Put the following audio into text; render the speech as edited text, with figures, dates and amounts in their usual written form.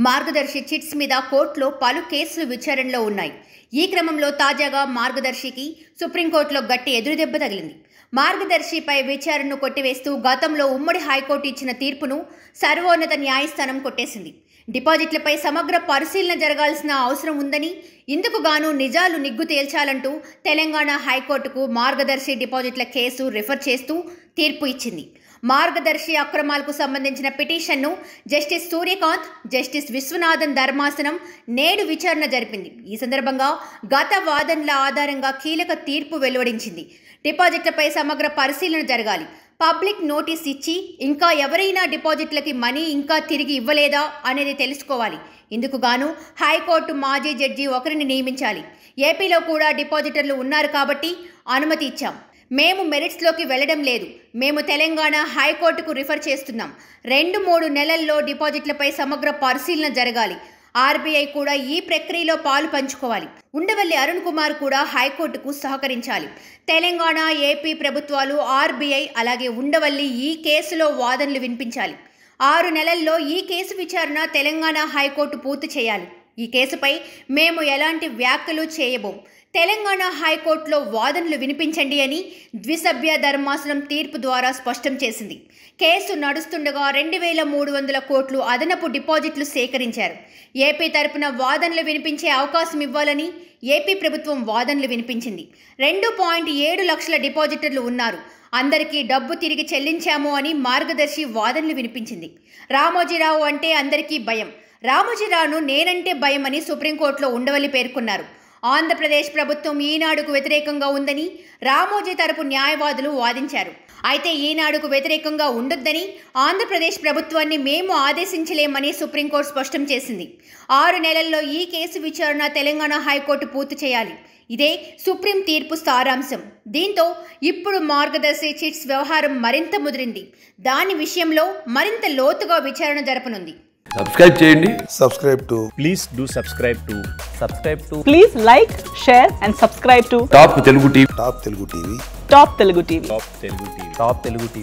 మార్గదర్శి chits మీద కోర్టులో పలు కేసులు విచారణలో ఉన్నాయి. ఈ క్రమంలో తాజాగా మార్గదర్శికి సుప్రీంకోర్టులో గట్టి ఎదురుదెబ్బ తగిలింది. మార్గదర్శిపై విచారణను కొట్టివేస్తూ గతంలో ఉమ్మడి హైకోర్టు ఇచ్చిన తీర్పును సర్వోన్నత న్యాయస్థానం కొట్టేసింది. డిపాజిట్లపై సమగ్ర పరిశీలన జరగాల్సిన అవసరం ఉందని, ఇందుకు గాను నిజాలు నిగ్గు తేల్చాలంటూ తెలంగాణ హైకోర్టుకు మార్గదర్శి డిపాజిట్ల కేసు రిఫర్ చేస్తూ తీర్పు ఇచ్చింది. మార్గదర్శి అక్రమాలకు సంబంధించిన పిటిషన్ను జస్టిస్ సూర్యకాంత్, జస్టిస్ విశ్వనాథన్ ధర్మాసనం నేడు విచారణ జరిపింది. ఈ సందర్భంగా గత వాదనల ఆధారంగా కీలక తీర్పు వెలువడించింది. డిపాజిట్లపై సమగ్ర పరిశీలన జరగాలి, పబ్లిక్ నోటీస్ ఇచ్చి ఇంకా ఎవరైనా డిపాజిట్లకి మనీ ఇంకా తిరిగి ఇవ్వలేదా అనేది తెలుసుకోవాలి. ఇందుకు గాను హైకోర్టు మాజీ జడ్జి ఒకరిని నియమించాలి. ఏపీలో కూడా డిపాజిటర్లు ఉన్నారు కాబట్టి అనుమతి ఇచ్చాం. మేము మెరిట్స్లోకి వెళ్లడం లేదు. మేము తెలంగాణ హైకోర్టుకు రిఫర్ చేస్తున్నాం. 2-3 నెలల్లో డిపాజిట్లపై సమగ్ర పరిశీలన జరగాలి. ఆర్బీఐ కూడా ఈ ప్రక్రియలో పాలు పంచుకోవాలి. ఉండవల్లి అరుణ్ కుమార్ కూడా హైకోర్టుకు సహకరించాలి. తెలంగాణ, ఏపీ ప్రభుత్వాలు, ఆర్బీఐ అలాగే ఉండవల్లి ఈ కేసులో వాదనలు వినిపించాలి. 6 నెలల్లో ఈ కేసు విచారణ తెలంగాణ హైకోర్టు పూర్తి చేయాలి. ఈ కేసుపై మేము ఎలాంటి వ్యాఖ్యలు చేయబోం. తెలంగాణ హైకోర్టులో వాదనలు వినిపించండి అని ద్విసభ్య ధర్మాసనం తీర్పు ద్వారా స్పష్టం చేసింది. కేసు నడుస్తుండగా 2,300 కోట్లు అదనపు డిపాజిట్లు సేకరించారు. ఏపీ తరపున వాదనలు వినిపించే అవకాశం ఇవ్వాలని ఏపీ ప్రభుత్వం వాదనలు వినిపించింది. 2.7 లక్షల డిపాజిటర్లు ఉన్నారు. అందరికీ డబ్బు తిరిగి చెల్లించాము అని మార్గదర్శి వాదనలు వినిపించింది. రామోజీరావు అంటే అందరికీ భయం. రామోజీరావును నేనంటే భయం అని సుప్రీంకోర్టులో ఉండవల్లి పేర్కొన్నారు. ఆంధ్రప్రదేశ్ ప్రభుత్వం ఈనాడుకు వ్యతిరేకంగా ఉందని రామోజీ తరపు న్యాయవాదులు వాదించారు. అయితే ఈనాడుకు వ్యతిరేకంగా ఉండొద్దని ఆంధ్రప్రదేశ్ ప్రభుత్వాన్ని మేము ఆదేశించలేమని సుప్రీంకోర్టు స్పష్టం చేసింది. 6 నెలల్లో ఈ కేసు విచారణ తెలంగాణ హైకోర్టు పూర్తి చేయాలి. ఇదే సుప్రీం తీర్పు సారాంశం. దీంతో ఇప్పుడు మార్గదర్శి చిట్స్ వ్యవహారం మరింత ముదిరింది. దాని విషయంలో మరింత లోతుగా విచారణ జరపనుంది. సబ్స్క్రైబ్ చేయండి. Please do subscribe to. Please like, share and subscribe to top Telugu TV. Top Telugu TV. Top Telugu TV.